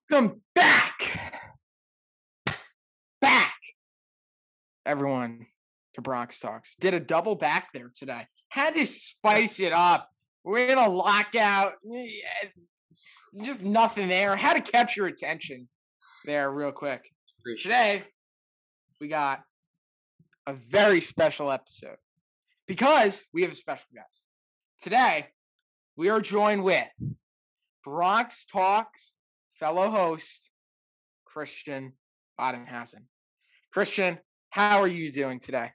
Welcome back, everyone, to Bronx Talks. Did a double back there today. Had to spice it up. We're in a lockout. Just nothing there. Had to catch your attention there real quick. Today, we got a very special episode because we have a special guest. Today, we are joined with Bronx Talks fellow host, Christian Bodenhausen. Christian, how are you doing today?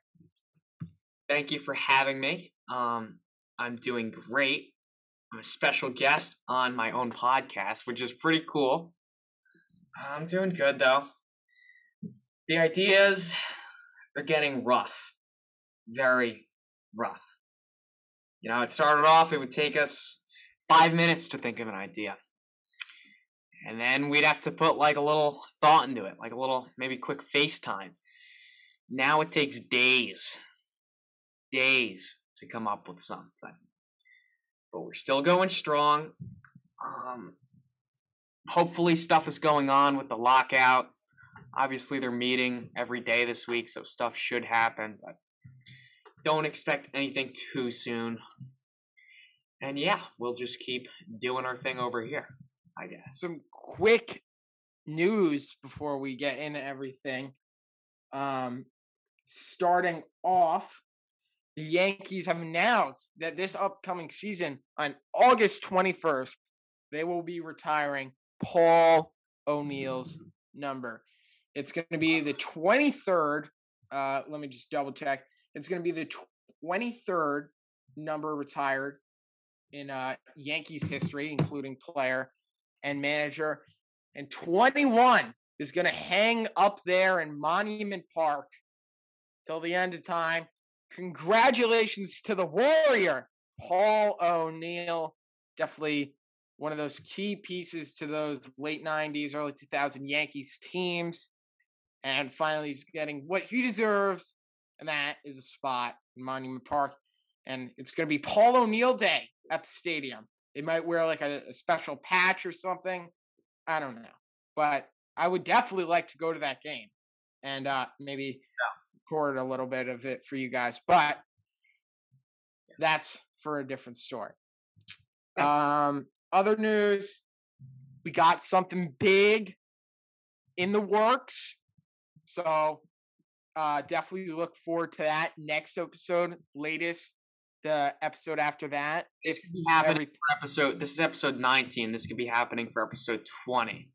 Thank you for having me. I'm doing great. I'm a special guest on my own podcast, which is pretty cool. I'm doing good, though. The ideas are getting rough. Very rough. You know, it started off, it would take us 5 minutes to think of an idea. And then we'd have to put like a little thought into it, like a little, maybe quick FaceTime. Now it takes days to come up with something. But we're still going strong. Hopefully stuff is going on with the lockout. Obviously they're meeting every day this week, so stuff should happen. But don't expect anything too soon. And yeah, we'll just keep doing our thing over here, I guess. Some quick news before we get into everything. Starting off, the Yankees have announced that this upcoming season, on August 21st, they will be retiring Paul O'Neill's number. It's going to be the 23rd. Let me just double check. It's going to be the 23rd number retired in Yankees history, including player and manager. And 21 is going to hang up there in Monument Park till the end of time. Congratulations to the Warrior, Paul O'Neill. Definitely one of those key pieces to those late 90s, early 2000 Yankees teams. And finally, he's getting what he deserves, and that is a spot in Monument Park. And it's going to be Paul O'Neill Day at the stadium. They might wear like a special patch or something. I don't know. But I would definitely like to go to that game and maybe record a little bit of it for you guys. But that's for a different story. Other news, we got something big in the works. So definitely look forward to that next episode, latest. The episode after that. This could be happening for episode. This is episode 19. This could be happening for episode 20.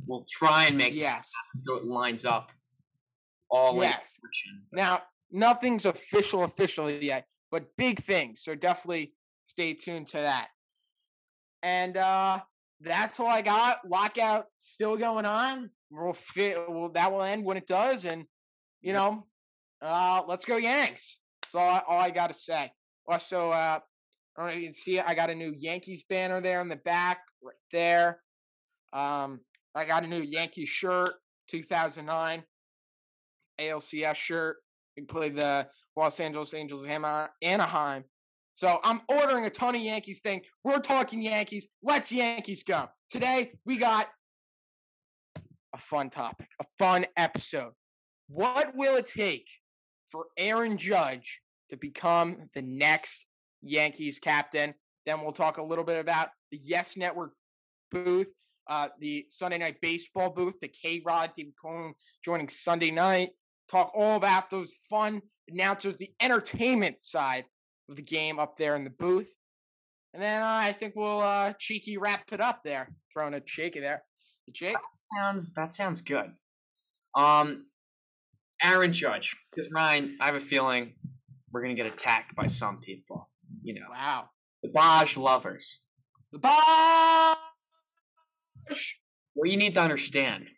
We'll try and make it happen so it lines up all. Yes. Now, nothing's official yet, but big things. So definitely stay tuned to that. And that's all I got. Lockout still going on. That will end when it does. And, you know, let's go Yanks. That's all I got to say. Also, I don't know if you can see it. I got a new Yankees banner there in the back, right there. I got a new Yankees shirt, 2009 ALCS shirt. We played the Los Angeles Angels Anaheim. So I'm ordering a ton of Yankees thing. We're talking Yankees. Let's Yankees go. Today, we got a fun topic, a fun episode. What will it take for Aaron Judge to become the next Yankees captain? Then we'll talk a little bit about the Yes Network booth, the Sunday Night Baseball booth, the K-Rod, David Cohn joining Sunday night. Talk all about those fun announcers, the entertainment side of the game up there in the booth. And then I think we'll cheeky wrap it up there, throwing a shaky there. Jake? That sounds good. Aaron Judge, because Ryan, I have a feeling we're going to get attacked by some people, you know. Wow. The Bosch lovers. The Bosch! What you need to understand,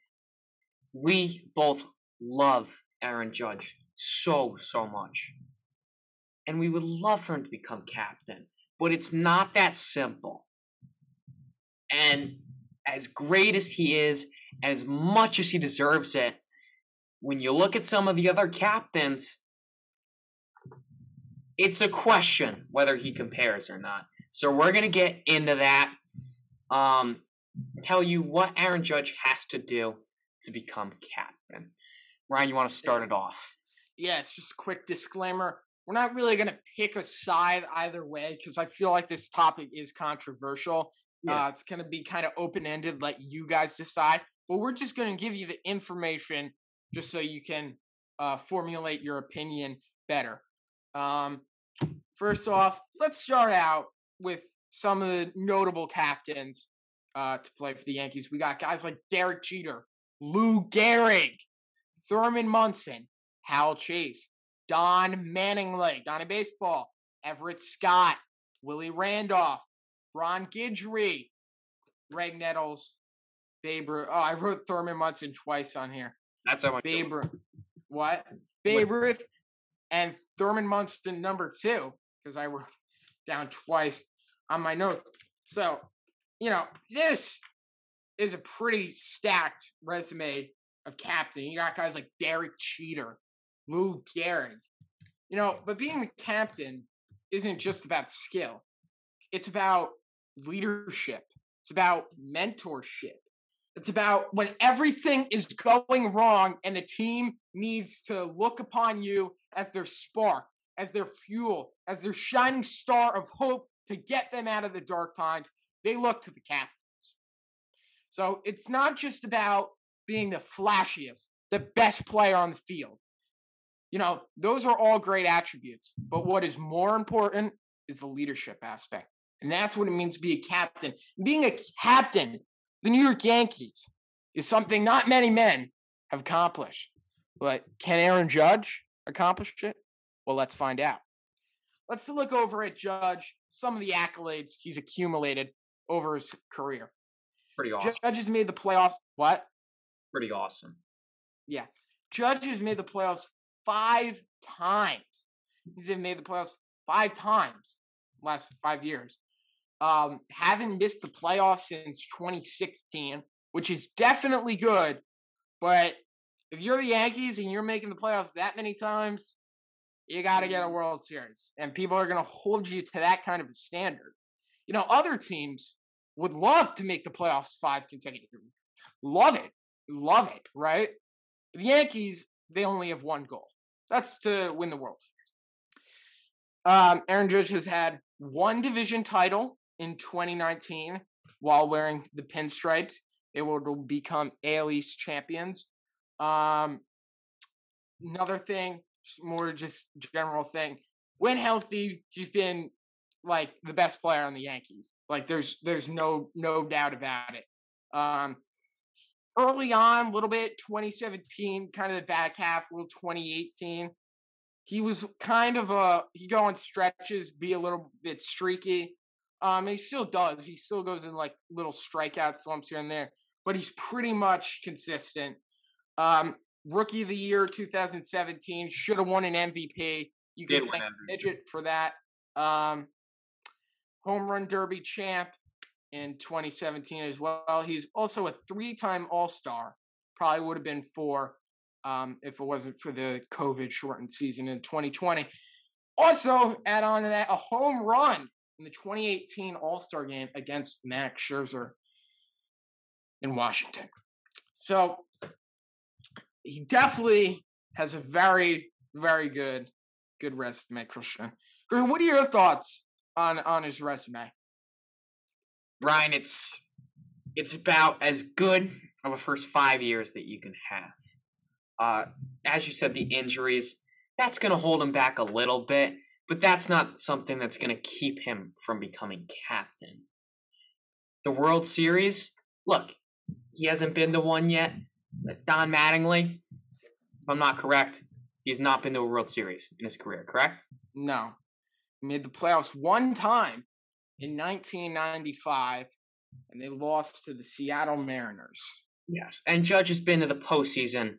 we both love Aaron Judge so much. And we would love for him to become captain. But it's not that simple. And as great as he is, as much as he deserves it, when you look at some of the other captains, it's a question whether he compares or not. So we're going to get into that. tell you what Aaron Judge has to do to become captain. Ryan, you want to start it off? Yes, just a quick disclaimer. We're not really going to pick a side either way because I feel like this topic is controversial. Yeah. It's going to be kind of open-ended, let you guys decide. But we're just going to give you the information just so you can formulate your opinion better. First off, let's start out with some of the notable captains to play for the Yankees. We got guys like Derek Jeter, Lou Gehrig, Thurman Munson, Hal Chase, Don Mattingly, Donnie Baseball, Everett Scott, Willie Randolph, Ron Guidry, Greg Nettles, Babe Ruth. Oh, I wrote Thurman Munson twice on here. That's how much. Babe Ruth. What? Babe Ruth and Thurman Munson number 2 because I wrote down twice on my notes. So, this is a pretty stacked resume of captain. You got guys like Derek Jeter, Lou Gehrig. But being the captain isn't just about skill. It's about leadership. It's about mentorship. It's about when everything is going wrong and the team needs to look upon you as their spark, as their fuel, as their shining star of hope to get them out of the dark times. They look to the captains. So it's not just about being the flashiest, the best player on the field. Those are all great attributes. But what is more important is the leadership aspect. And that's what it means to be a captain. Being a captain, the New York Yankees, is something not many men have accomplished. But can Aaron Judge accomplish it? Well, let's find out. Let's look over at Judge, some of the accolades he's accumulated over his career. Pretty awesome. Judge has made the playoffs. What? Pretty awesome. Yeah. Judge has made the playoffs 5 times. He's made the playoffs 5 times last 5 years. Haven't missed the playoffs since 2016, which is definitely good. But if you're the Yankees and you're making the playoffs that many times, you got to get a World Series. And people are going to hold you to that kind of a standard. Other teams would love to make the playoffs 5 consecutively. Love it, right? The Yankees, they only have one goal. That's to win the World Series. Aaron Judge has had 1 division title in 2019 while wearing the pinstripes. They will become AL East champions. Another thing, more just general thing. When healthy, he's been like the best player on the Yankees. Like there's no doubt about it. Early on, a little bit, 2017, kind of the back half, a little 2018. He was kind of he'd go on stretches, be a little bit streaky. And he still does. He still goes in like little strikeout slumps here and there, but he's pretty much consistent. Rookie of the Year 2017, should have won an MVP. You can thank Midget for that. Home Run Derby champ in 2017 as well. He's also a 3-time All-Star. Probably would have been 4 if it wasn't for the COVID-shortened season in 2020. Also, add on to that, a home run in the 2018 All-Star game against Max Scherzer in Washington. So he definitely has a very, very good resume, Christian. What are your thoughts on his resume? Ryan, it's about as good of a first 5 years that you can have. As you said, the injuries, that's going to hold him back a little bit, but that's not something that's going to keep him from becoming captain. The World Series, look, he hasn't been to one yet. Don Mattingly, if I'm not correct, he's not been to a World Series in his career, correct? No. He made the playoffs 1 time in 1995, and they lost to the Seattle Mariners. Yes, and Judge has been to the postseason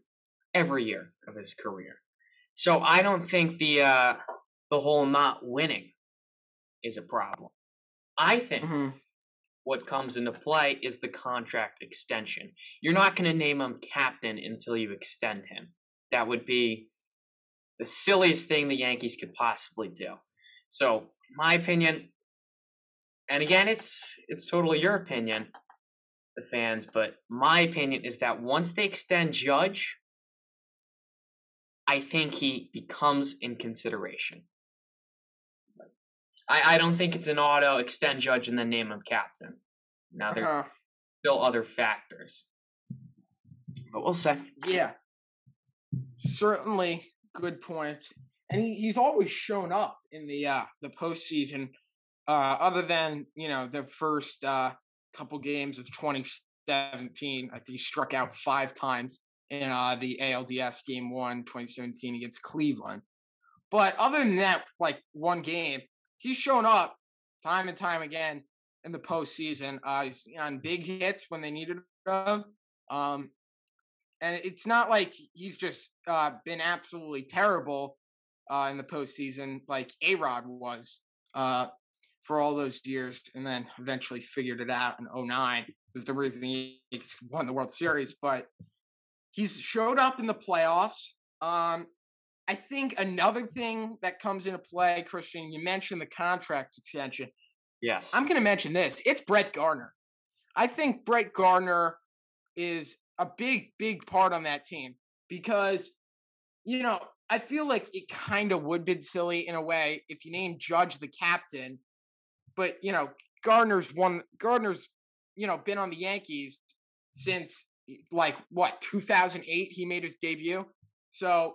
every year of his career. So I don't think the whole not winning is a problem. I think what comes into play is the contract extension. You're not going to name him captain until you extend him. That would be the silliest thing the Yankees could possibly do. So, in my opinion, and again, it's totally your opinion, the fans, but my opinion is that once they extend Judge, I think he becomes in consideration. I don't think it's an auto extend Judge and then name him captain. Now there's still other factors, but we'll see. Yeah, certainly good point. And he's always shown up in the postseason. Other than the first couple games of 2017, I think he struck out 5 times in the ALDS Game 1, 2017 against Cleveland. But other than that, like one game, he's shown up time and time again in the postseason. He's on big hits when they needed him. And it's not like he's just been absolutely terrible in the postseason like A-Rod was for all those years, and then eventually figured it out in 2009 was the reason he won the World Series. But he's showed up in the playoffs. I think another thing that comes into play, Christian, you mentioned the contract extension. Yes. I'm going to mention this. It's Brett Gardner. I think Brett Gardner is a big, big part on that team because, I feel like it kind of would be silly in a way if you name Judge the captain, but, Gardner's, been on the Yankees since 2008 he made his debut. So,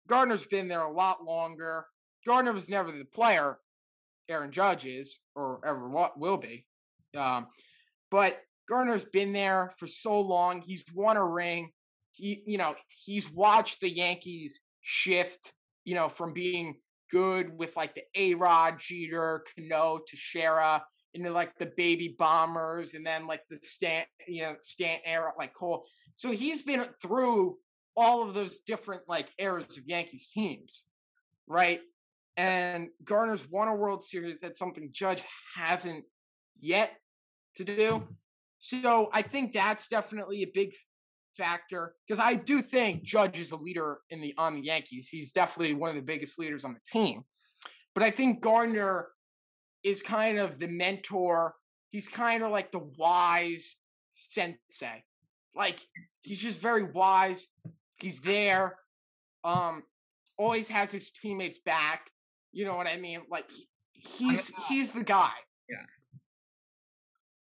Gardner's been there a lot longer. Gardner was never the player Aaron Judge is or ever will be. But Gardner's been there for so long. He's won a ring. He's watched the Yankees shift, from being good with like the A-Rod, Jeter, Cano, Teixeira, into like the baby bombers, and then like the Stant era, like Cole. So he's been through all of those different like eras of Yankees teams, right? And Gardner's won a World Series. That's something Judge hasn't yet to do. So I think that's definitely a big factor because I do think Judge is a leader on the Yankees. He's definitely one of the biggest leaders on the team. But I think Gardner is kind of the mentor. He's kind of like the wise sensei. Like he's just very wise. He's there. Always has his teammates back. You know what I mean? Like he's the guy. Yeah.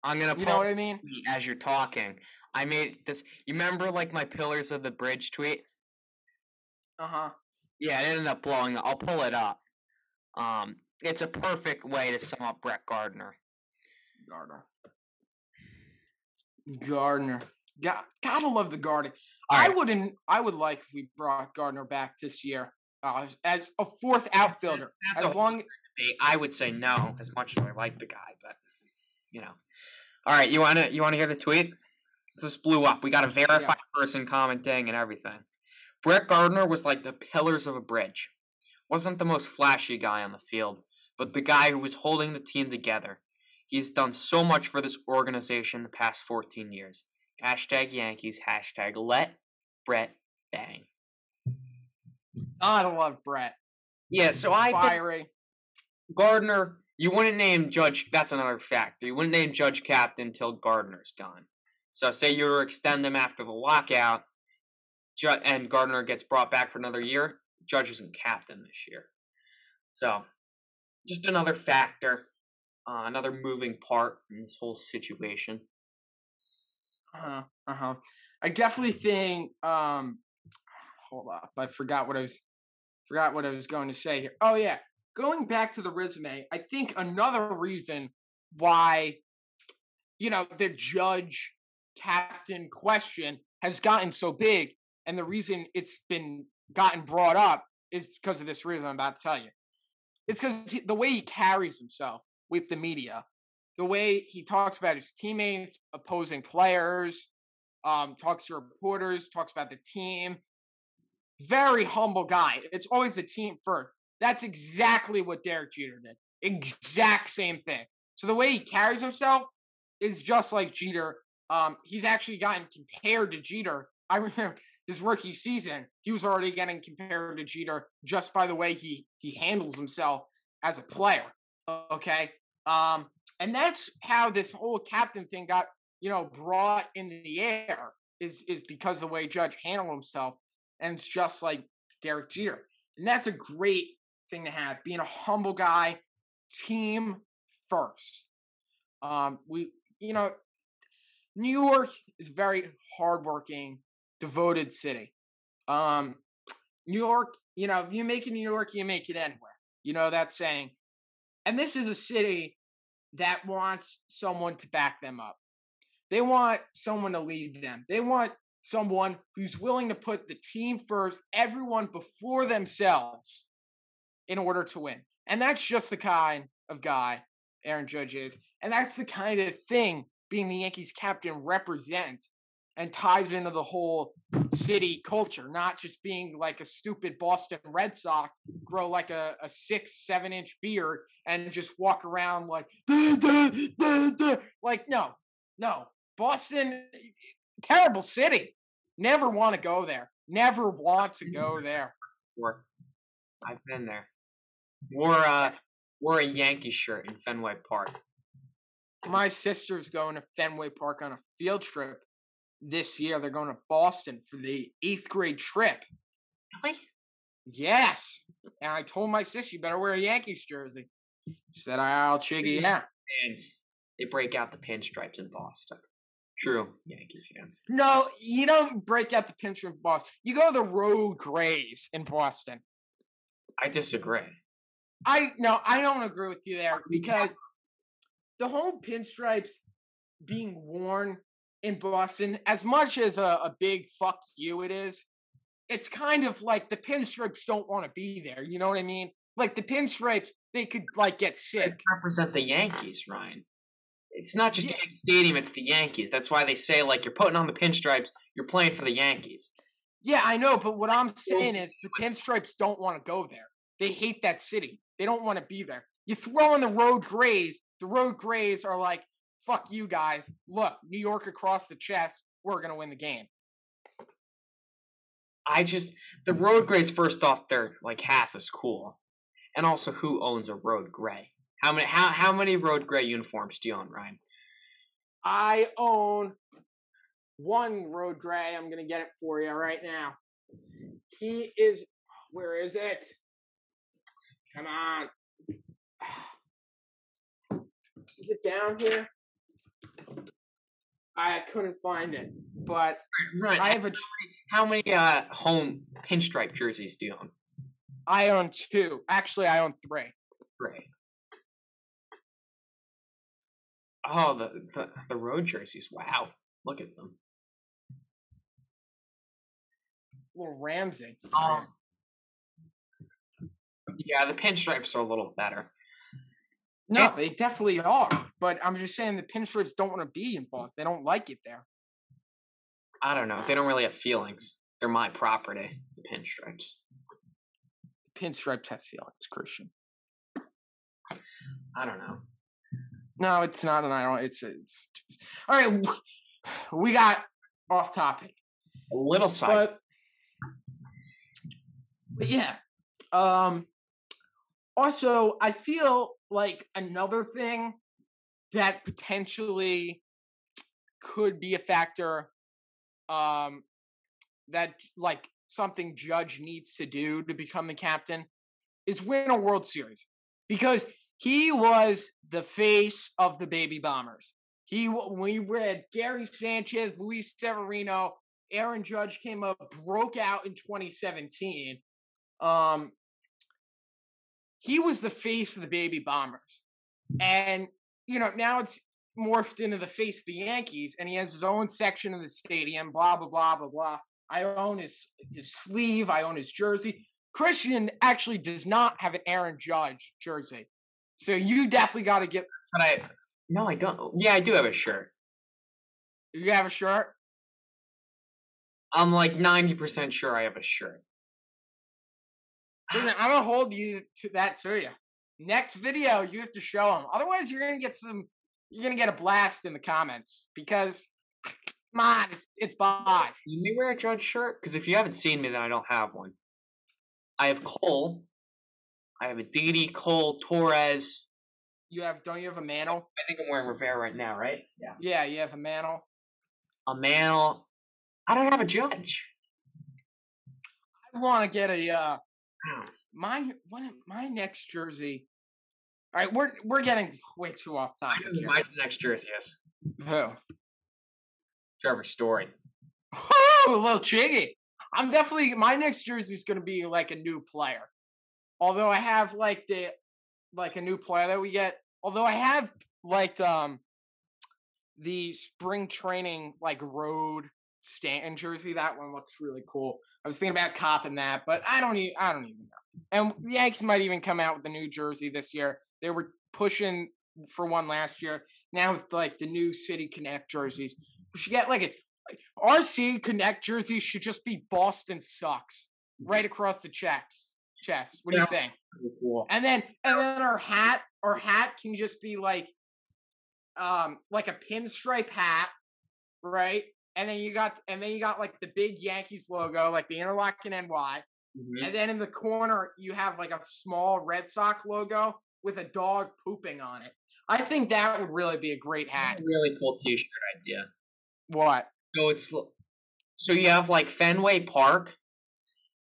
I'm gonna. You know what I mean? As you're talking, I made this. You remember like my Pillars of the Bridge tweet? Yeah, it ended up blowing up. I'll pull it up. It's a perfect way to sum up Brett Gardner. Gardner. Gotta love the Gardner. Right. I would like if we brought Gardner back this year as a fourth outfielder. I would say no, as much as I like the guy, but All right, you wanna hear the tweet? This blew up. We got a verified person commenting and everything. Brett Gardner was like the pillars of a bridge. Wasn't the most flashy guy on the field, but the guy who was holding the team together. He's done so much for this organization the past 14 years. #Yankees, #let Brett bang. I love Brett. Yeah, so I Fiery. Gardner, you wouldn't name Judge, that's another factor. You wouldn't name Judge captain until Gardner's gone. So say you were to extend him after the lockout, and Gardner gets brought back for another year, Judge isn't captain this year. So, just another factor, another moving part in this whole situation. I definitely think. Hold up, I forgot what I was going to say here. Oh yeah, going back to the resume, I think another reason why, the Judge captain question has gotten so big, and the reason it's been gotten brought up is because of this reason I'm about to tell you. It's because the way he carries himself with the media, the way he talks about his teammates, opposing players, talks to reporters, talks about the team. Very humble guy. It's always the team first. That's exactly what Derek Jeter did. Exact same thing. So the way he carries himself is just like Jeter. He's actually gotten compared to Jeter. I remember his rookie season, he was already getting compared to Jeter just by the way he handles himself as a player. Okay. And that's how this whole captain thing got, brought in the air is because of the way Judge handled himself, and it's just like Derek Jeter, and that's a great thing to have. Being a humble guy, team first. New York is a very hardworking, devoted city. New York, if you make it in New York, you make it anywhere. You know that saying. And this is a city that wants someone to back them up. They want someone to lead them. They want someone who's willing to put the team first, everyone before themselves, in order to win. And that's just the kind of guy Aaron Judge is. And that's the kind of thing being the Yankees captain represents and ties into the whole city culture, not just being like a stupid Boston Red Sox, grow like a 6-7 inch beard and just walk around like, duh, duh, duh, duh. Like, no. Boston, terrible city. Never want to go there. Never want to go there. I've been there. Wore a Yankee shirt in Fenway Park. My sister's going to Fenway Park on a field trip this year. They're going to Boston for the 8th grade trip. Really? Yes. And I told my sister, you better wear a Yankees jersey. She said, I'll check it out. Fans, they break out the pinstripes in Boston. True Yankee fans. No, you don't break out the pinstripes in Boston. You go to the road grays in Boston. I disagree. I don't agree with you there, because the whole pinstripes being worn in Boston, as much as a big fuck you it is, it's kind of like the pinstripes don't want to be there. You know what I mean? Like the pinstripes, they could like get sick. They represent the Yankees, Ryan. It's not just Yankee Stadium, it's the Yankees. That's why they say, like, you're putting on the pinstripes, you're playing for the Yankees. Yeah, I know, but what I'm saying is the pinstripes don't want to go there. They hate that city. They don't want to be there. You throw in the road grays are like, fuck you guys. Look, New York across the chest, we're going to win the game. The road grays, first off, they're like half as cool. And also, who owns a road gray? How many road gray uniforms do you own, Ryan? I own one road gray. I'm going to get it for you right now. Where is it? Come on. Is it down here? I couldn't find it, but Ryan, I have how many home pinstripe jerseys do you own? I own 2. Actually, I own 3. 3. Oh, the road jerseys. Wow. Look at them. Little Ramsey. Yeah, the pinstripes are a little better. No, they definitely are. But I'm just saying the pinstripes don't want to be in Boston. They don't like it there. I don't know. They don't really have feelings. They're my property, the pinstripes. The pinstripes have feelings, Christian. I don't know. No, it's not, and I don't. It's. All right, we got off topic. A little side. But yeah. Also, I feel like another thing that potentially could be a factor, that like something Judge needs to do to become the captain is win a World Series, because he was the face of the Baby Bombers. We read Gary Sanchez, Luis Severino, Aaron Judge came up, broke out in 2017. He was the face of the Baby Bombers. And, now it's morphed into the face of the Yankees, and he has his own section of the stadium, blah, blah, blah, blah, blah. I own his sleeve. I own his jersey. Christian actually does not have an Aaron Judge jersey. So you definitely got to get... No, I don't. Yeah, I do have a shirt. You have a shirt? I'm like 90% sure I have a shirt. Listen, I'm going to hold you to you. Next video, you have to show him. Otherwise, you're going to get a blast in the comments, because, come on, it's Bob. You may wear a Judge shirt, because if you haven't seen me, then I don't have one. I have Cole. I have a Didi, Cole, Torres. don't you have a mantle? I think I'm wearing Rivera right now, right? Yeah. Yeah, you have a mantle. A mantle. I don't have a Judge. I want to get a my next jersey. All right, we're getting way too off topic here. My next jersey is Who? Trevor Story. A little chiggy. My next jersey is going to be like a new player. Although I have a new player that we get. Although I have liked the spring training road Stanton jersey. That one looks really cool. I was thinking about copping that, but I don't even know. And the Yankees might even come out with a new jersey this year. They were pushing for one last year. Now with the new City Connect jerseys, we should get our City Connect jersey should just be Boston sucks right across the chest. What do you think? Cool. And then our hat can just be like a pinstripe hat, right? And then you got the big Yankees logo, like the interlocking NY. Mm-hmm. And then in the corner you have a small Red Sox logo with a dog pooping on it. I think that would really be a great hat. That's a really cool T-shirt idea. What? So you have Fenway Park,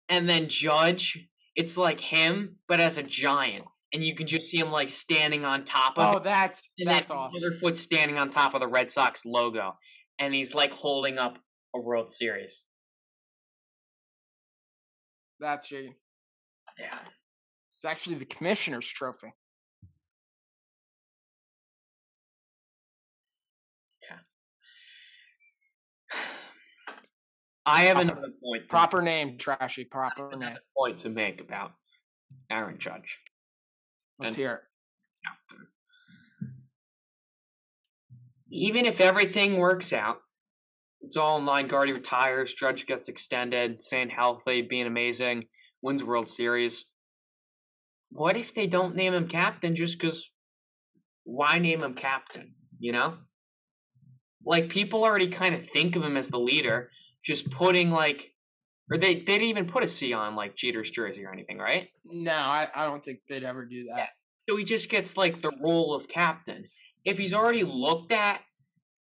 and then Judge. It's like him, but as a giant, and you can just see him standing on top of. Oh, that's awesome. The other foot standing on top of the Red Sox logo, and he's holding up a World Series. That's shady. Yeah, it's actually the Commissioner's Trophy. I have another point. Proper name, Trashy. Proper name. Point to make about Aaron Judge. Let's hear it. Even if everything works out, it's all in line. Guardy retires, Judge gets extended, staying healthy, being amazing, wins World Series. What if they don't name him captain just because? Why name him captain? People already kind of think of him as the leader. Just putting or they didn't even put a C on Jeter's jersey or anything, right? No, I don't think they'd ever do that. Yeah. So he just gets the role of captain. If he's already looked at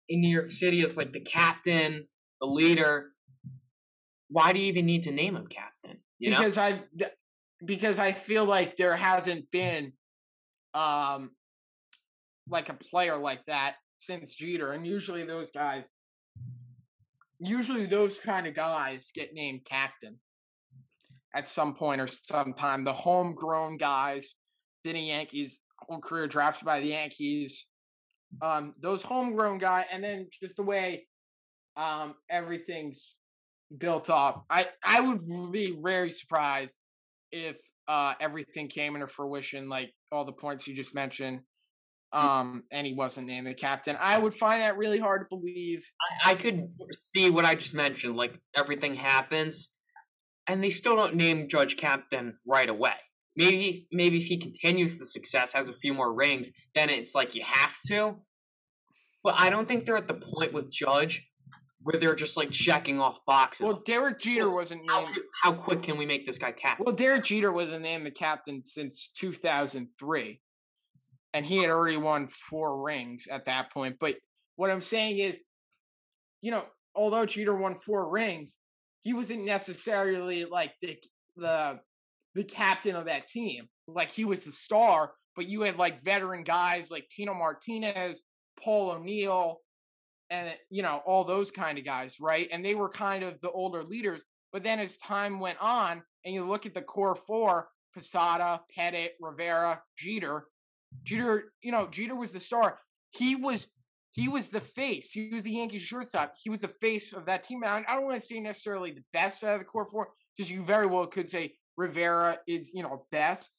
in New York City as the captain, the leader, why do you even need to name him captain? Because I feel like there hasn't been a player like that since Jeter, and usually those kind of guys get named captain at some point or sometime. The homegrown guys, been a Yankees whole career, drafted by the Yankees. Those homegrown guys, and then just the way everything's built up. I would be very surprised if everything came into fruition, all the points you just mentioned. And he wasn't named the captain. I would find that really hard to believe. I could see what I just mentioned, everything happens, and they still don't name Judge captain right away. Maybe if he continues the success, has a few more rings, then it's you have to. But I don't think they're at the point with Judge where they're just checking off boxes. Well, Derek Jeter wasn't named. How quick can we make this guy captain? Well, Derek Jeter wasn't named the captain since 2003. And he had already won 4 rings at that point. But what I'm saying is, although Jeter won 4 rings, he wasn't necessarily the captain of that team. He was the star, but you had veteran guys like Tino Martinez, Paul O'Neill, and all those kind of guys, right? And they were kind of the older leaders. But then as time went on, and you look at the core 4, Posada, Pettit, Rivera, Jeter, Jeter was the star. He was the face. He was the Yankees shortstop. He was the face of that team. And I don't want to say necessarily the best out of the core 4, because you very well could say Rivera is, best.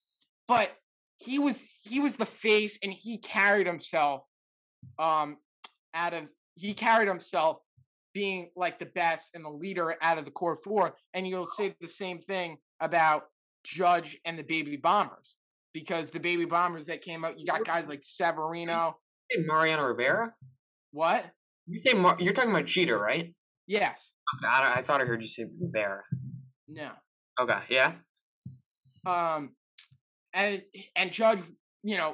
But he was the face, and he carried himself being the best and the leader out of the core 4. And you'll say the same thing about Judge and the Baby Bombers. Because the Baby Bombers that came out, you got guys like Severino. Mariano Rivera? What? You say you're talking about Jeter, right? Yes. Okay, I thought I heard you say Rivera. No. Okay, yeah. And Judge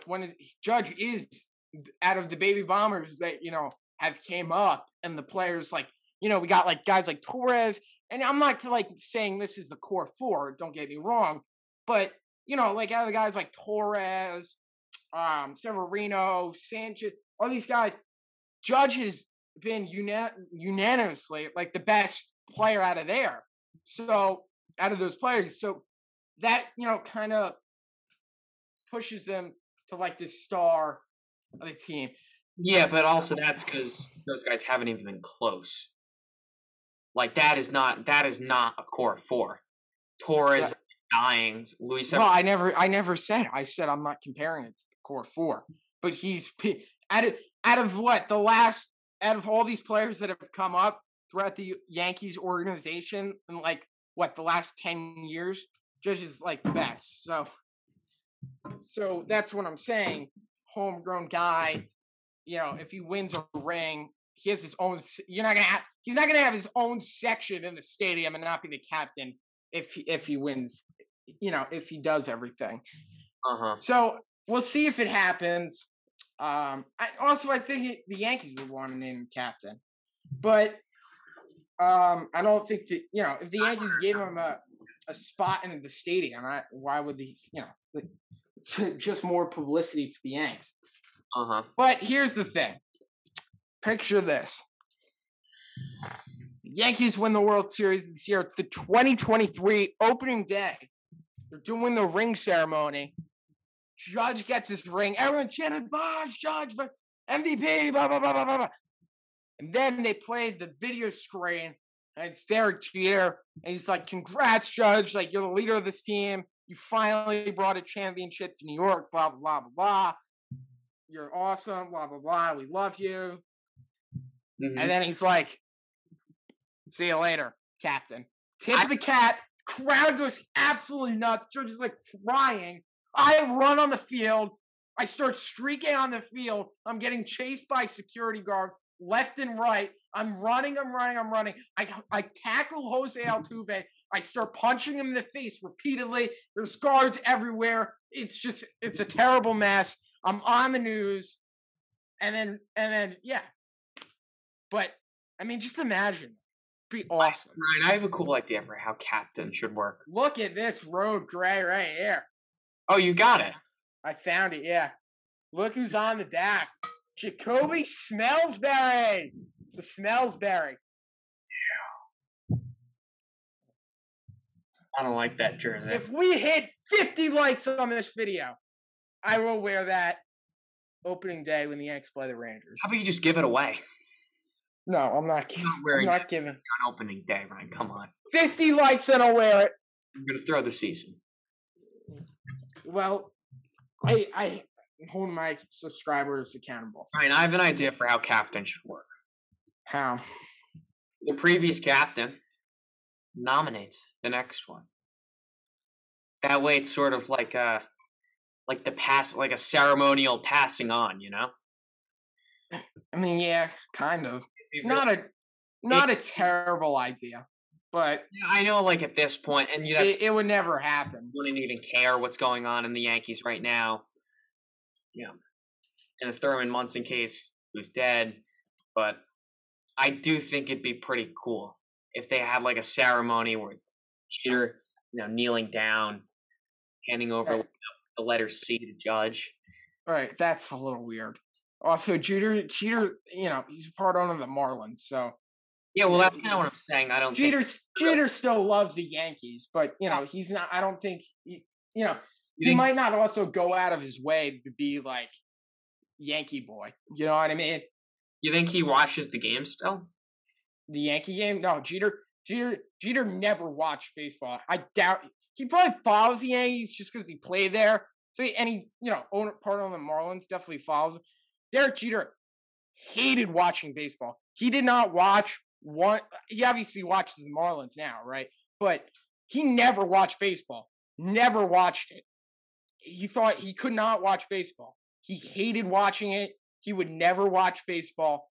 when Judge is out of the baby bombers that, have came up, and the players like, we got like guys like Torres, and I'm not like saying this is the core four, don't get me wrong, but like other guys like Torres, Severino, Sanchez, all these guys, Judge has been unanimously like the best player out of there. So out of those players, so that kind of pushes them to like this star of the team. Yeah, but also that's because those guys haven't even been close. Like that is not a core four. Torres, dying, Luis. Well, I never said. I said I'm not comparing it to the core four, but he's out of all these players that have come up throughout the Yankees organization in like the last 10 years, Judge is like the best. So that's what I'm saying. Homegrown guy, if he wins a ring, he has his own. He's not gonna have his own section in the stadium and not be the captain if he wins. If he does everything. So we'll see if it happens. I think the Yankees would want to name him captain, but I don't think that if the Yankees gave him a spot in the stadium, why would they? Just more publicity for the Yanks. But here's the thing. Picture this. The Yankees win the World Series this year. It's the 2023 opening day. They're doing the ring ceremony. Judge gets his ring. Everyone's chanting, Bosh, Judge, MVP, blah, blah, blah, blah, blah. And then they played the video screen, and it's Derek Jeter, and he's like, congrats, Judge. Like, you're the leader of this team. You finally brought a championship to New York, blah, blah, blah, blah, blah. You're awesome, blah, blah, blah. We love you. Mm-hmm. And then he's like, see you later, captain. Tip of the cap. Crowd goes absolutely nuts. Judge is like crying. I run on the field. I start streaking on the field. I'm getting chased by security guards left and right. I'm running. I tackle Jose Altuve. I start punching him in the face repeatedly. There's guards everywhere. It's a terrible mess. I'm on the news. And then, yeah. But, I mean, just imagine. It'd be awesome. Ryan, I have a cool idea for how captain should work. Look at this road gray right here. Oh, you got it. I found it, yeah. Look who's on the back. Jacoby Smellsbury. The Smellsbury. Yeah. I don't like that jersey. If we hit 50 likes on this video, I will wear that opening day when the Yankees play the Rangers. How about you just give it away? No, I'm not giving. It's on opening day, Ryan. Come on. 50 likes and I'll wear it. I'm going to throw the season. Well, I hold my subscribers accountable. Ryan, I have an idea for how captain should work. How? The previous captain nominates the next one. That way it's sort of like a ceremonial passing on, I mean, yeah, kind of. It's not a terrible idea, but I know, like at this point, and it would never happen. Wouldn't even care what's going on in the Yankees right now. Yeah, and throw in Munson case, who's dead, but I do think it'd be pretty cool if they had like a ceremony with Jeter, kneeling down, handing over the letter C to Judge. All right, that's a little weird. Also, Jeter, he's part owner of the Marlins, so. Yeah, well, that's kind of what I'm saying. I don't. Jeter still loves the Yankees, but he's not. I don't think he might not also go out of his way to be like Yankee boy. You know what I mean? You think he watches the game still? The Yankee game? No, Jeter never watched baseball. I doubt he probably follows the Yankees just because he played there. So he's part of the Marlins, definitely follows. Derek Jeter hated watching baseball. He did not watch one. He obviously watches the Marlins now, right? But he never watched baseball. Never watched it. He thought he could not watch baseball. He hated watching it. He would never watch baseball.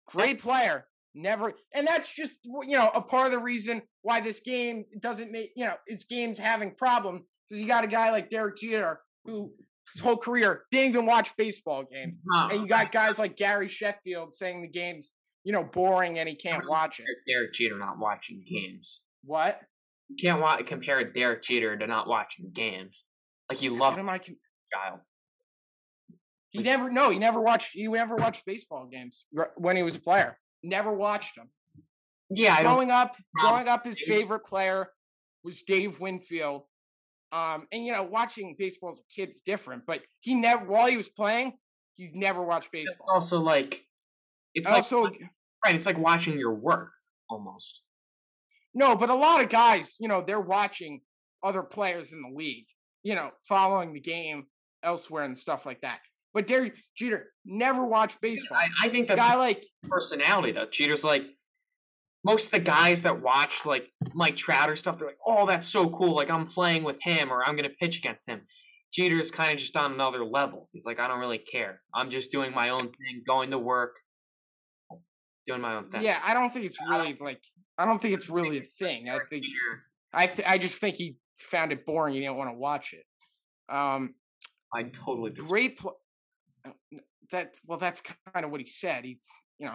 Great player. Never. And that's just, a part of the reason why this game doesn't make, this game's having problems. Because you got a guy like Derek Jeter who his whole career, didn't even watch baseball games. And you got guys like Gary Sheffield saying the game's, boring and he can't watch it. Derek Jeter not watching games. What? You can't compare Derek Jeter to not watching games. Like he loved it as a child. He never watched baseball games when he was a player. Never watched them. Yeah, growing up, his favorite player was Dave Winfield. And watching baseball as a kid's different, but while he was playing, he's never watched baseball. It's also like it's like watching your work almost. No, but a lot of guys, they're watching other players in the league, following the game elsewhere and stuff like that. But Derek Jeter never watched baseball. I think that's guy like personality though. Jeter's like most of the guys that watch like Mike Trout or stuff, they're like, oh, that's so cool. Like I'm playing with him or I'm gonna pitch against him. Jeter's kind of just on another level. He's like, I don't really care. I'm just doing my own thing, going to work, doing my own thing. Yeah, I don't think it's really a thing. I just think he found it boring. He didn't want to watch it. I totally disagree. That's kind of what he said. He, if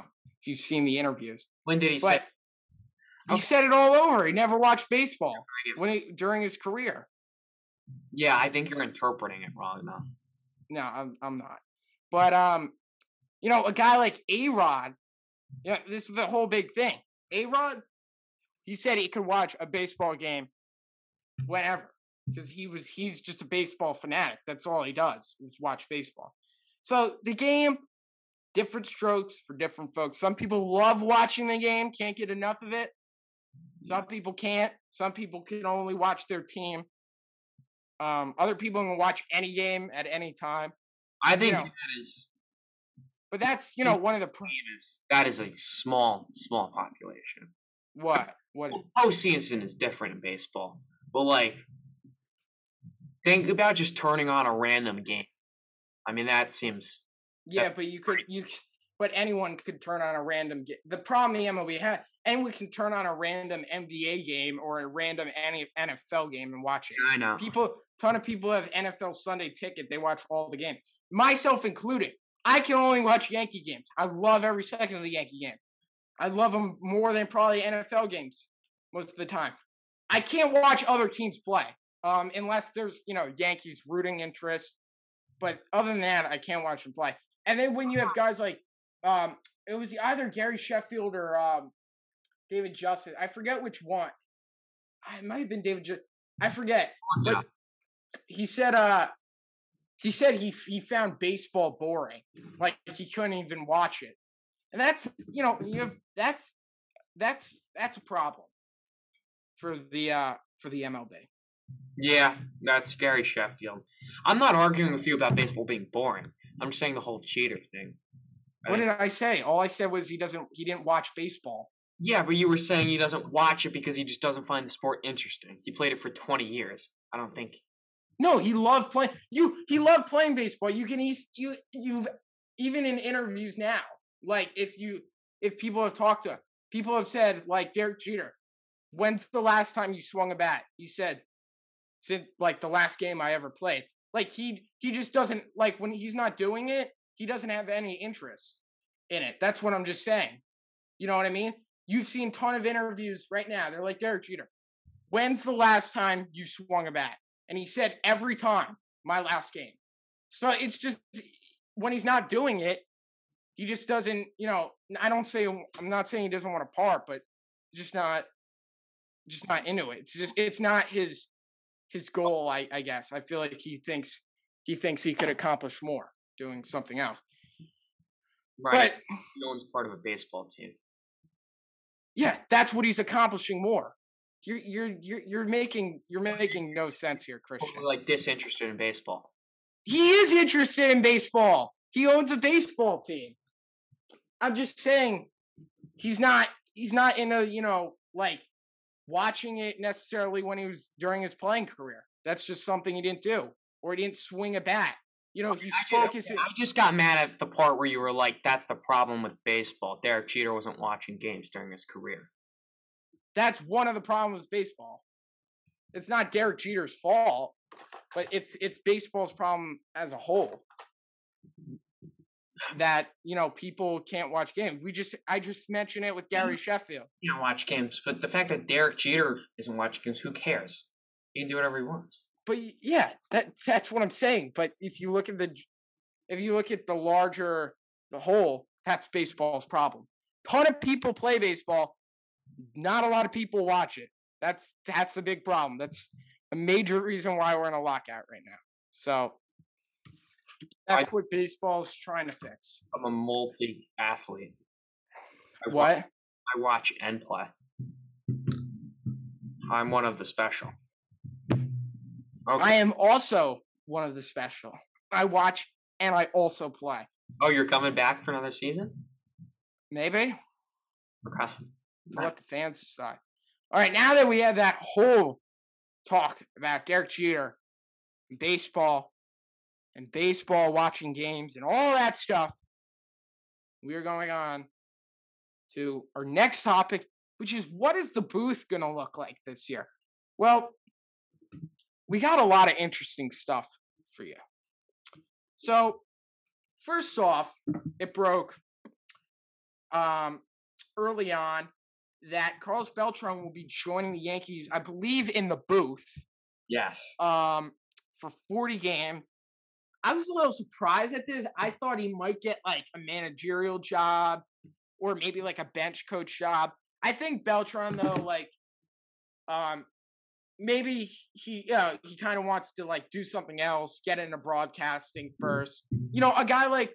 you've seen the interviews. When did he say it? He said it all over. He never watched baseball during his career. Yeah, I think you're interpreting it wrong now. No, I'm not. But a guy like A-Rod, this is the whole big thing. A-Rod, he said he could watch a baseball game whenever because he's just a baseball fanatic. That's all he does is watch baseball. So the game, different strokes for different folks. Some people love watching the game, can't get enough of it. Some people can't. Some people can only watch their team. Other people can watch any game at any time. I think that is. But that's one of the problems. That is a small population. What? Postseason is different in baseball, but like, think about just turning on a random game. I mean, that seems. Yeah, but but anyone could turn on a random game. The problem the MLB had, anyone can turn on a random NBA game or a random NFL game and watch it. I know. Ton of people have NFL Sunday ticket. They watch all the games, myself included. I can only watch Yankee games. I love every second of the Yankee game. I love them more than probably NFL games most of the time. I can't watch other teams play unless there's, Yankees rooting interest. But other than that, I can't watch them play. And then when you have guys like, it was either Gary Sheffield or David Justice. I forget which one. It might have been David Justice. I forget. But he said he found baseball boring. Like he couldn't even watch it. And that's that's a problem for the MLB. Yeah, that's Gary Sheffield. I'm not arguing with you about baseball being boring. I'm just saying the whole Jeter thing. What did I say? All I said was he didn't watch baseball. Yeah, but you were saying he doesn't watch it because he just doesn't find the sport interesting. He played it for 20 years. I don't think. No, he loved playing. He loved playing baseball. You've even in interviews now, like if people have talked to him, people have said like Derek Jeter, when's the last time you swung a bat? He said, since like the last game I ever played. Like he just doesn't, like when he's not doing it, he doesn't have any interest in it. That's what I'm just saying. You know what I mean? You've seen a ton of interviews right now. They're like, Derek Jeter, when's the last time you swung a bat? And he said, every time, my last game. So it's just, when he's not doing it, he just doesn't, I'm not saying he doesn't want to part, but just not into it. It's not his goal, I guess. I feel like he thinks he could accomplish more doing something else. Right. But no one's part of a baseball team. Yeah, that's what he's accomplishing more. You're making no sense here, Christian. Like disinterested in baseball. He is interested in baseball. He owns a baseball team. I'm just saying he's not in a, like watching it necessarily when he was during his playing career. That's just something he didn't do. Or he didn't swing a bat. He's focusing. I just got mad at the part where you were like, that's the problem with baseball. Derek Jeter wasn't watching games during his career. That's one of the problems with baseball. it's not Derek Jeter's fault, but it's baseball's problem as a whole. That, people can't watch games. I just mentioned it with Gary Sheffield. You don't watch games, but the fact that Derek Jeter isn't watching games, who cares? He can do whatever he wants. But yeah, that's what I'm saying. But if you look at the whole, that's baseball's problem. Ton of people play baseball, not a lot of people watch it. That's a big problem. That's a major reason why we're in a lockout right now. So that's what baseball's trying to fix. I'm a multi-athlete. What? I watch and play. I'm one of the special. Okay. I am also one of the special. I watch and I also play. Oh, you're coming back for another season? Maybe. Okay. To let the fans decide. All right, now that we have that whole talk about Derek Jeter, baseball watching games and all that stuff, we are going on to our next topic, which is, what is the booth going to look like this year? Well, we got a lot of interesting stuff for you. So, first off, it broke early on that Carlos Beltran will be joining the Yankees, I believe, in the booth. Yes. For 40 games. I was a little surprised at this. I thought he might get like a managerial job or maybe like a bench coach job. I think Beltran, though, maybe he kind of wants to like do something else, get into broadcasting first. A guy like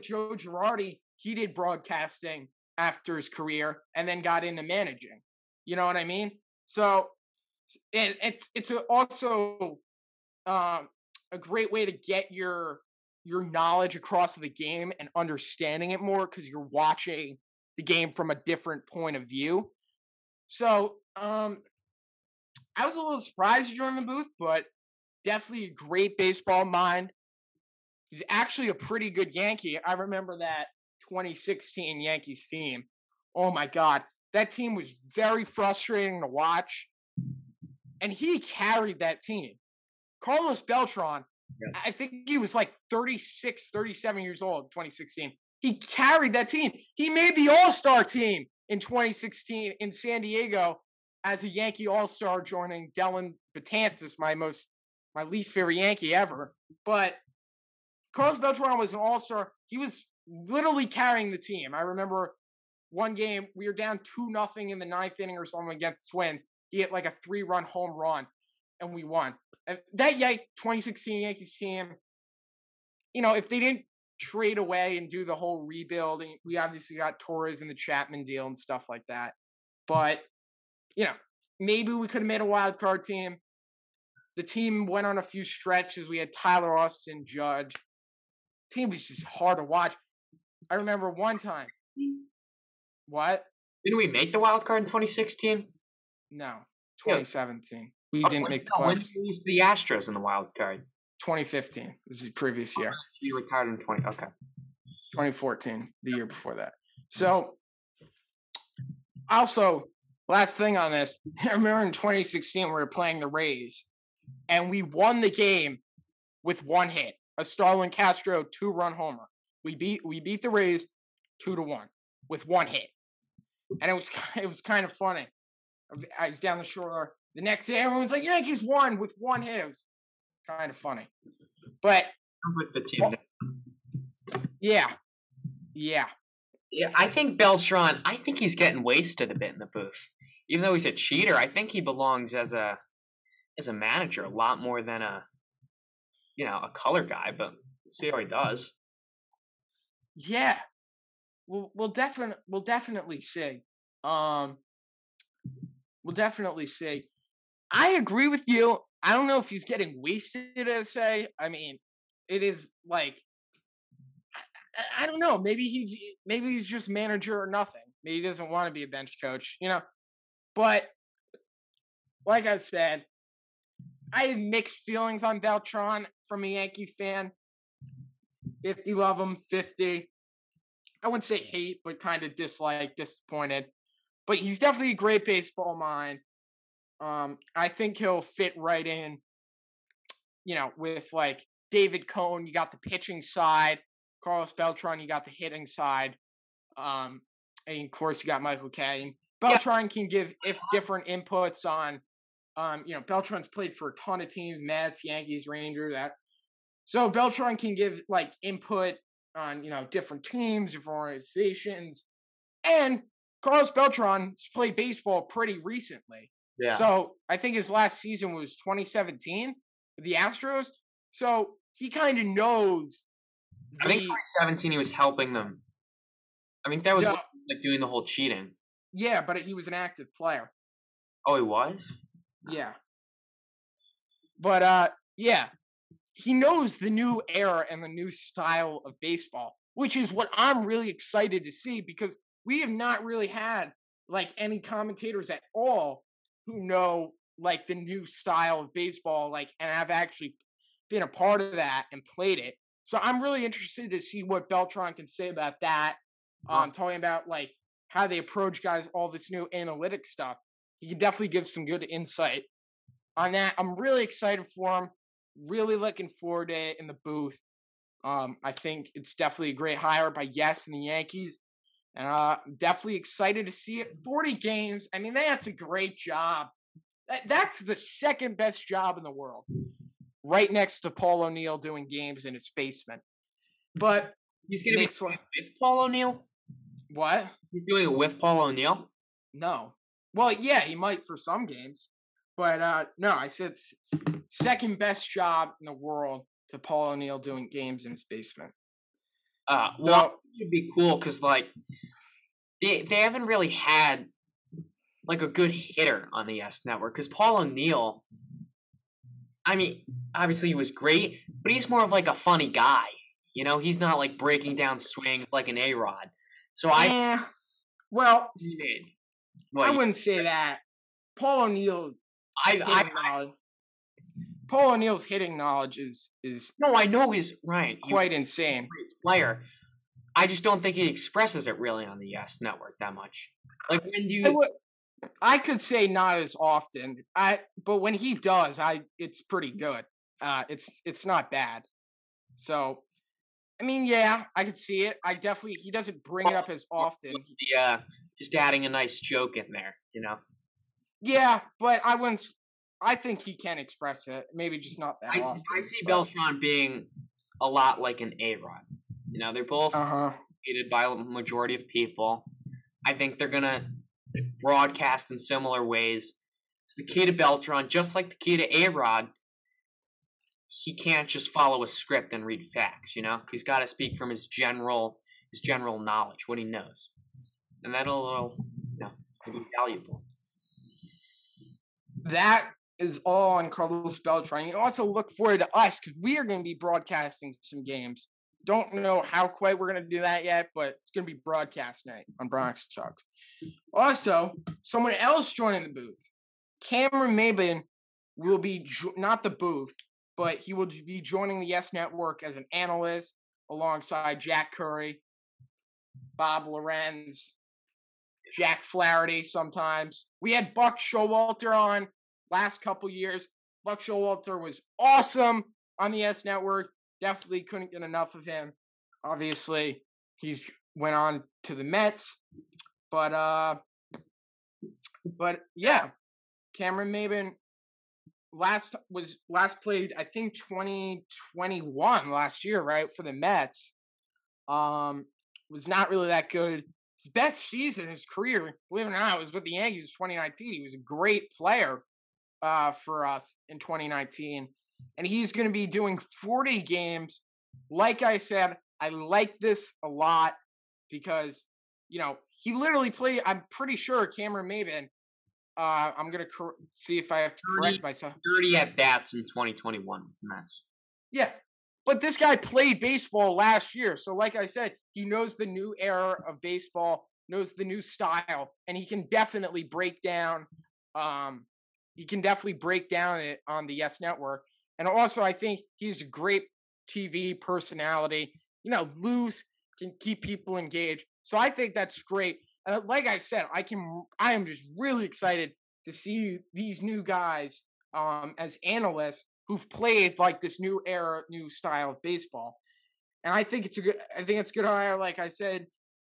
Joe Girardi, he did broadcasting after his career and then got into managing. You know what I mean? So it's also a great way to get your knowledge across the game and understanding it more because you're watching the game from a different point of view. So I was a little surprised to join the booth, but definitely a great baseball mind. He's actually a pretty good Yankee. I remember that 2016 Yankees team. Oh my God. That team was very frustrating to watch. And he carried that team. Carlos Beltran, yeah. I think he was like 36, 37 years old in 2016. He carried that team. He made the All-Star team in 2016 in San Diego as a Yankee All-Star, joining Dellin Betances, my least favorite Yankee ever. But Carlos Beltran was an All-Star. He was literally carrying the team. I remember one game, we were down 2-0 in the ninth inning or something against the Twins. He hit like a 3-run home run, and we won. And that 2016 Yankees team, if they didn't trade away and do the whole rebuilding, we obviously got Torres and the Chapman deal and stuff like that. But, maybe we could have made a wild card team. The team went on a few stretches. We had Tyler Austin, Judge. The team was just hard to watch. I remember one time. What? Didn't we make the wild card in 2016? No, 2017. We didn't make the playoffs. When did we lose to the Astros in the wild card? 2015. This is the previous year. You retired in 2014, the year before that. So, also, last thing on this, I remember in 2016 we were playing the Rays, and we won the game with one hit, a Starlin Castro 2-run homer. We beat the Rays 2-1 with one hit, and it was kind of funny. I was down the shore. The next day, everyone's like, Yankees won with one hit. It was kind of funny. But sounds like the team. Yeah. Yeah, I think Beltran, he's getting wasted a bit in the booth. Even though he's a cheater, I think he belongs as a manager a lot more than a color guy, but let's see how he does. Yeah. We'll definitely see. We'll definitely see. I agree with you. I don't know if he's getting wasted, as say. I mean, it is like, I don't know. Maybe he's just manager or nothing. Maybe he doesn't want to be a bench coach, But like I said, I have mixed feelings on Beltran from a Yankee fan. 50 love him, 50. I wouldn't say hate, but kind of dislike, disappointed. But he's definitely a great baseball mind. I think he'll fit right in, with like David Cohn, you got the pitching side, Carlos Beltran, you got the hitting side. And of course you got Michael Kay. Yeah, Beltran can give if different inputs on Beltran's played for a ton of teams, Mets, Yankees, Rangers, that. So Beltran can give like input on, different teams, different organizations. And Carlos Beltran's played baseball pretty recently. yeah. So I think his last season was 2017 with the Astros. So he kind of knows I think 2017 he was helping them. I think that was like doing the whole cheating. Yeah, but he was an active player. Oh, he was? Yeah. But yeah, he knows the new era and the new style of baseball, which is what I'm really excited to see because we have not really had like any commentators at all who know like the new style of baseball, like, and have actually been a part of that and played it. So I'm really interested to see what Beltran can say about that. Talking about like how they approach guys, all this new analytic stuff. He can definitely give some good insight on that. I'm really excited for him. Really looking forward to it in the booth. I think it's definitely a great hire by Yes and the Yankees. And definitely excited to see it. 40 games. I mean, that's a great job. That's the second best job in the world. Right next to Paul O'Neill doing games in his basement. But he's going to be with Paul O'Neill? What? He's doing it with Paul O'Neill? No. Well, yeah, he might for some games. But no, I said second best job in the world to Paul O'Neill doing games in his basement. Well, it'd be cool because like they haven't really had like a good hitter on the S Network because Paul O'Neill, I mean, obviously he was great, but he's more of like a funny guy. He's not like breaking down swings like an A-Rod. So I wouldn't say that. Paul O'Neill. Paul O'Neill's hitting knowledge is no, I know he's right. Quite insane. Great player. I just don't think he expresses it really on the Yes Network that much. Like when I could say not as often. But when he does, it's pretty good. It's not bad. So, I mean, yeah, I could see it. He doesn't bring it up as often. Yeah, just adding a nice joke in there, Yeah, but I think he can express it. Maybe just not that often. I see Beltran being a lot like an A-Rod. They're both hated by a majority of people. I think they're going to broadcast in similar ways. It's the key to Beltran, just like the key to A-Rod. He can't just follow a script and read facts, He's got to speak from his general knowledge, what he knows. And that'll be valuable. That is all on Carlos Beltran. You also look forward to us because we are going to be broadcasting some games. Don't know how quite we're going to do that yet, but it's going to be broadcast night on Bronx Chucks. Also, someone else joining the booth. Cameron Maben will be not the booth, but he will be joining the Yes Network as an analyst alongside Jack Curry, Bob Lorenz, Jack Flaherty sometimes. We had Buck Showalter on last couple years. Buck Showalter was awesome on the S Network. Definitely couldn't get enough of him. Obviously, he's went on to the Mets. But yeah, Cameron Maben last played, I think 2021 last year, right, for the Mets. Was not really that good. His best season in his career, believe it or not, was with the Yankees in 2019. He was a great player for us in 2019. And he's going to be doing 40 games. Like I said, I like this a lot because, he literally played, I'm pretty sure, Cameron Maben. I'm going to see if I have to correct myself. 30 at-bats in 2021 with the Mets. Yeah. But this guy played baseball last year. So like I said, he knows the new era of baseball, knows the new style, and he can definitely break down it on the Yes Network. And also I think he's a great TV personality, loose, can keep people engaged. So I think that's great. And like I said, I am just really excited to see these new guys as analysts who've played like this new era, new style of baseball. And I think it's a good hire. Like I said,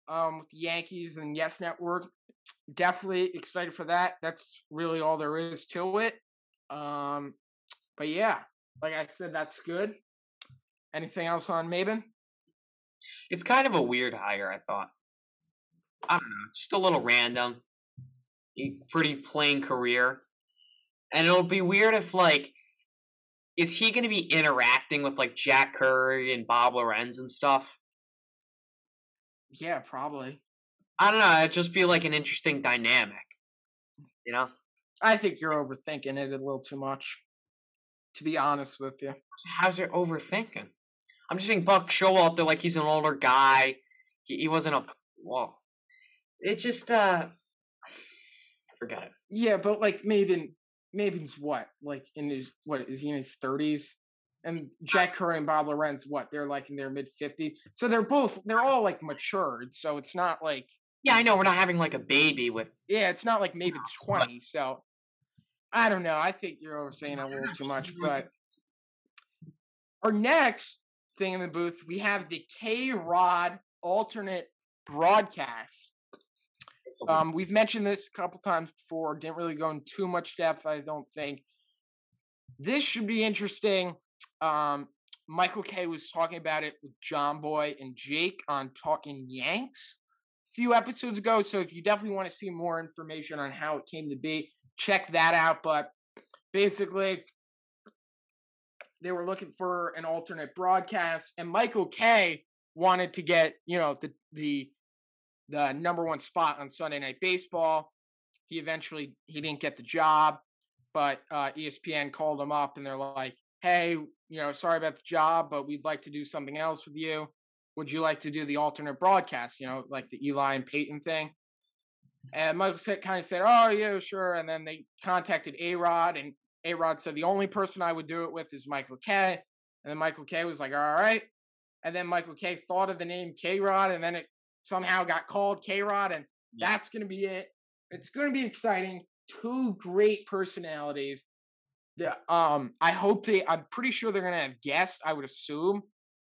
with the Yankees and Yes Network, definitely excited for that. That's really all there is to it. But yeah, like I said, that's good. Anything else on Maben? It's kind of a weird hire, I thought. I don't know, just a little random. Pretty plain career. And it'll be weird if, like, is he going to be interacting with, like, Jack Curry and Bob Lorenz and stuff? Yeah, probably. I don't know. It'd just be, like, an interesting dynamic. You know? I think you're overthinking it a little too much, to be honest with you. How's it overthinking? I'm just saying Buck Showalter, like, he's an older guy. He wasn't a... Well, it just, forget it. Yeah, but, like, Maben's what? Like, is he in his 30s? And Jack Curry and Bob Lorenz, what? They're, like, in their mid-50s? So they're all, like, matured, so it's not like... Yeah, I know, we're not having, like, a baby with... Yeah, it's not like Maben's 20, so... I don't know. I think you're overthinking a little too much, but... Our next thing in the booth, we have the K-Rod alternate broadcast. We've mentioned this a couple times before. Didn't really go in too much depth, I don't think. This should be interesting. Michael K was talking about it with John Boy and Jake on Talking Yanks a few episodes ago. So if you definitely want to see more information on how it came to be, check that out. But basically, they were looking for an alternate broadcast, and Michael K wanted to get, the number one spot on Sunday Night Baseball. He didn't get the job, but ESPN called him up and they're like, hey, sorry about the job, but we'd like to do something else with you. Would you like to do the alternate broadcast, like the Eli and Peyton thing? And Michael kind of said, oh, yeah, sure. And then they contacted A-Rod, and A-Rod said, the only person I would do it with is Michael K. And then Michael K was like, all right. And then Michael K thought of the name K-Rod, and then it somehow got called K-Rod, and that's going to be it. It's going to be exciting. Two great personalities. I'm pretty sure they're going to have guests, I would assume.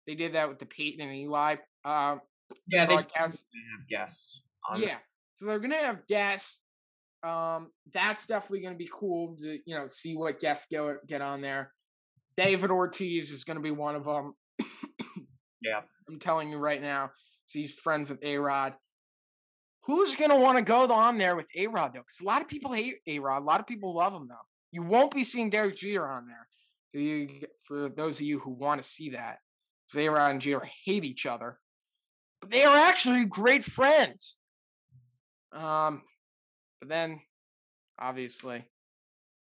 They did that with the Peyton and Eli they have guests. Yeah, so they're going to have guests. That's definitely going to be cool to, see what guests get on there. David Ortiz is going to be one of them. Yeah. I'm telling you right now. So he's friends with A-Rod. Who's going to want to go on there with A-Rod, though? Because a lot of people hate A-Rod. A lot of people love him, though. You won't be seeing Derek Jeter on there. For those of you who want to see that. Because A-Rod and Jeter hate each other. But they are actually great friends. But then, obviously,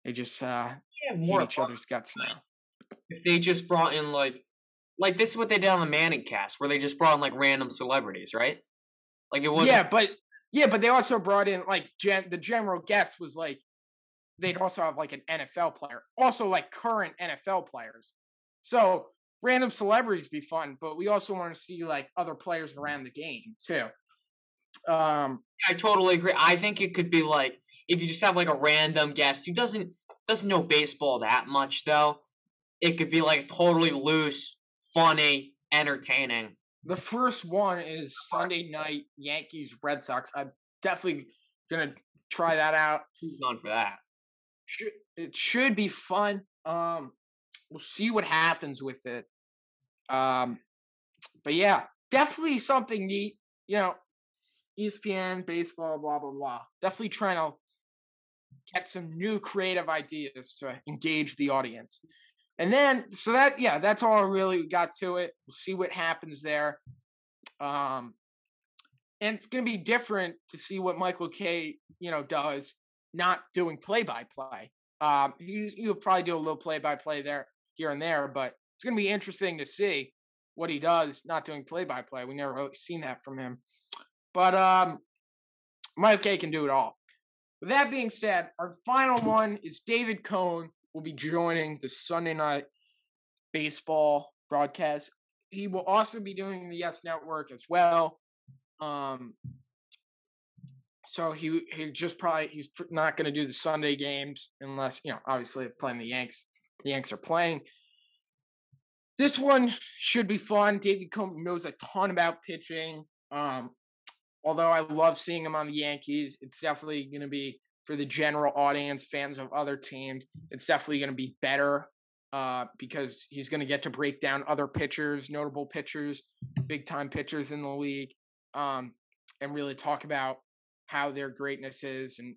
they just hate each other's guts now. If they just brought in, like this is what they did on the Manning cast, where they just brought in, like, random celebrities, right? Like, it wasn't... but they also brought in, like, the general guest was, like, they'd also have, like, an NFL player. Also, like, current NFL players. So, random celebrities be fun, but we also want to see, like, other players around the game, too. I totally agree. I think it could be, like, if you just have, like, a random guest who doesn't know baseball that much, though, it could be, like, totally loose, funny, entertaining. The first one is Sunday night Yankees Red Sox. I'm definitely gonna try that out. Who's on for that? It should be fun. We'll see what happens with it. But yeah, definitely something neat. ESPN, baseball, blah blah blah. Definitely trying to get some new creative ideas to engage the audience. And then, that's all I really got to it. We'll see what happens there. And it's going to be different to see what Michael K, does, not doing play-by-play. He'll probably do a little play-by-play there, here and there, but it's going to be interesting to see what he does, not doing play-by-play. We never really seen that from him. But Michael K can do it all. With that being said, our final one is David Cohn will be joining the Sunday Night Baseball broadcast. He will also be doing the Yes Network as well. So he's not going to do the Sunday games unless, obviously playing the Yanks. The Yanks are playing. This one should be fun. David Cone knows a ton about pitching. Although I love seeing him on the Yankees, it's definitely going to be, for the general audience, fans of other teams, it's definitely going to be better because he's going to get to break down other pitchers, notable pitchers, big-time pitchers in the league, and really talk about how their greatness is and,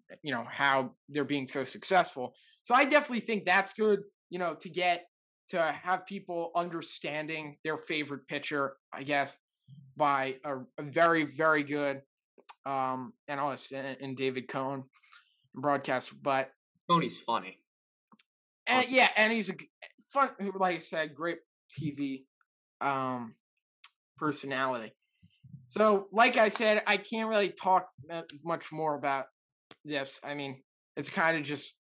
how they're being so successful. So I definitely think that's good, to have people understanding their favorite pitcher, I guess, by a very, very good analyst in David Cone, broadcaster. But Tony's funny. And he's a fun, like I said, great TV personality. So, like I said, I can't really talk much more about this. I mean, it's kind of just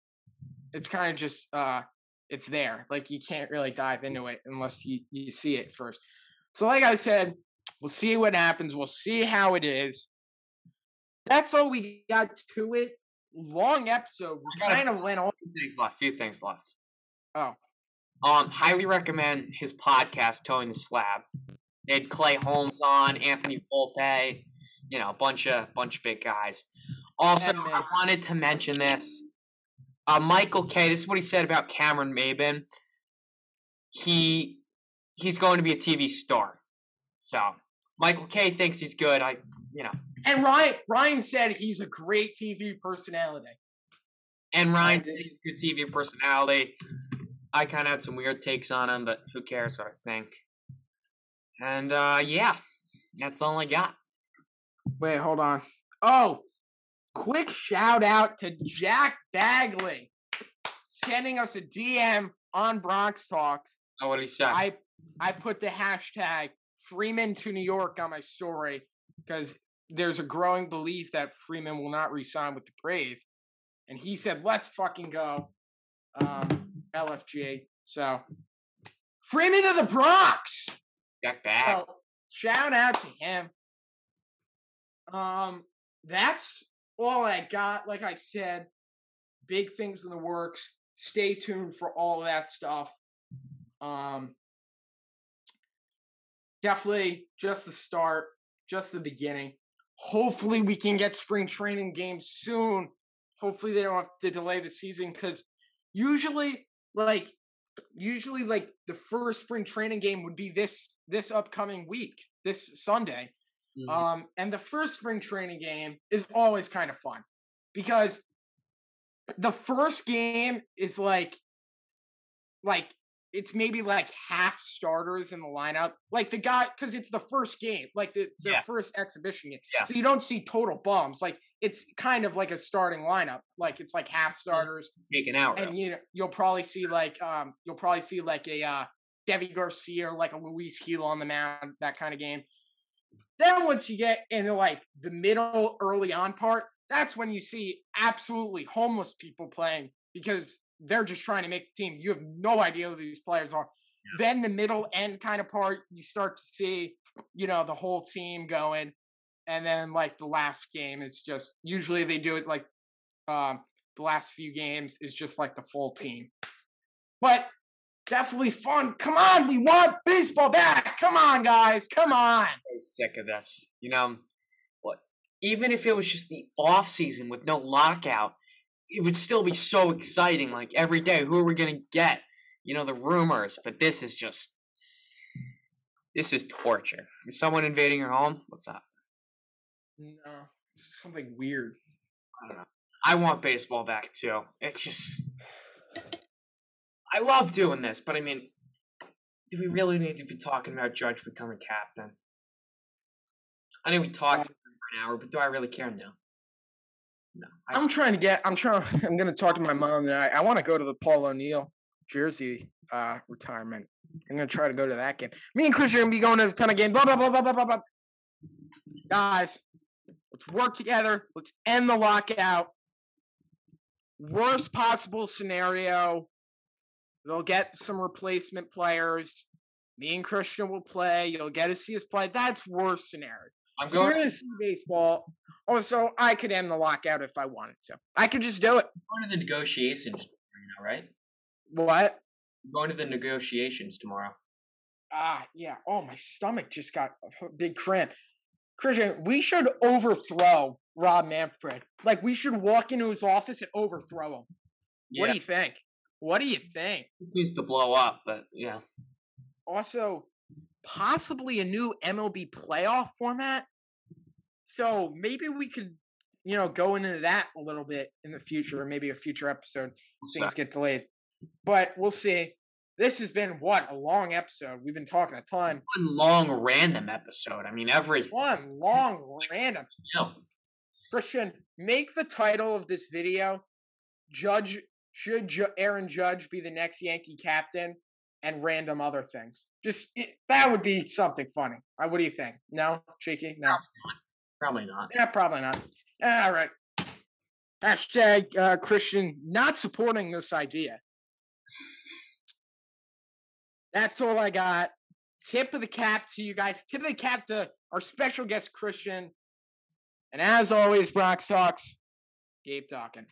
it's there. Like, you can't really dive into it unless you see it first. So, like I said, we'll see what happens. We'll see how it is. That's all we got to it. Long episode. We kind of went on. Few things left. Oh. Highly recommend his podcast, Towing the Slab. They had Clay Holmes on, Anthony Volpe, a bunch of big guys. Also, I wanted to mention this. Michael Kay, this is what he said about Cameron Maben. He's going to be a TV star. So, Michael Kay thinks he's good. And Ryan said he's a great TV personality. And Ryan thinks he's a good TV personality. I kind of had some weird takes on him, but who cares what I think? And, that's all I got. Wait, hold on. Oh, quick shout out to Jack Bagley sending us a DM on Bronx Talks. Oh, what did he say? I put the hashtag Freeman to New York on my story because there's a growing belief that Freeman will not re-sign with the Brave. And he said, let's fucking go. LFG. So, Freeman to the Bronx. Jack back. So, shout out to him. That's all I got. Like I said, big things in the works. Stay tuned for all of that stuff. Definitely just the start, just the beginning. Hopefully we can get spring training games soon. Hopefully they don't have to delay the season because usually the first spring training game would be this upcoming week, this Sunday. Mm-hmm. And the first spring training game is always kind of fun because the first game is like it's maybe like half starters in the lineup, like the guy, because it's the first game, like the first exhibition game. Yeah. So you don't see total bums. Like it's kind of like a starting lineup. Like it's like half starters. Taken out. And you'll probably see a Devi Garcia or like a Luis Gil on the mound, that kind of game. Then once you get into like the middle early on part, that's when you see absolutely homeless people playing because they're just trying to make the team. You have no idea who these players are. Yeah. Then the middle end kind of part, you start to see, the whole team going. And then like the last game is just, usually they do it like the last few games is just like the full team. But definitely fun. Come on, we want baseball back. Come on, guys. Come on. I'm sick of this. What? Even if it was just the off season with no lockout, it would still be so exciting. Like every day, who are we going to get? The rumors. But this is torture. Is someone invading your home? What's up? No, it's something weird. I don't know. I want baseball back too. It's just, I love doing this, but I mean, do we really need to be talking about Judge becoming captain? I know we talked for an hour, but do I really care now? No. I'm going to talk to my mom tonight. I want to go to the Paul O'Neill jersey retirement. I'm going to try to go to that game. Me and Chris are going to be going to a ton of games. Blah, blah, blah, blah, blah, blah, blah. Guys, let's work together. Let's end the lockout. Worst possible scenario, they'll get some replacement players. Me and Christian will play. You'll get to see us play. That's worst scenario. I'm So we're going gonna see baseball. Also, I could end the lockout if I wanted to. I could just do it. to the negotiations tomorrow, right? What? I'm going to the negotiations tomorrow. Yeah. Oh, my stomach just got a big cramp. Christian, we should overthrow Rob Manfred. Like, we should walk into his office and overthrow him. Yeah. What do you think? What do you think? It needs to blow up, but yeah. Also, possibly a new MLB playoff format. So maybe we could, go into that a little bit in the future, or maybe a future episode. Things get delayed, but we'll see. This has been a long episode. We've been talking a ton. One long random episode. I mean, one long random. No. Christian, make the title of this video. Should Aaron Judge be the next Yankee captain? And random other things. That would be something funny. What do you think? No, Cheeky? No. Probably not. Yeah, probably not. All right. Hashtag Christian not supporting this idea. That's all I got. Tip of the cap to you guys. Tip of the cap to our special guest, Christian. And as always, Brock Sox, Gabe talking.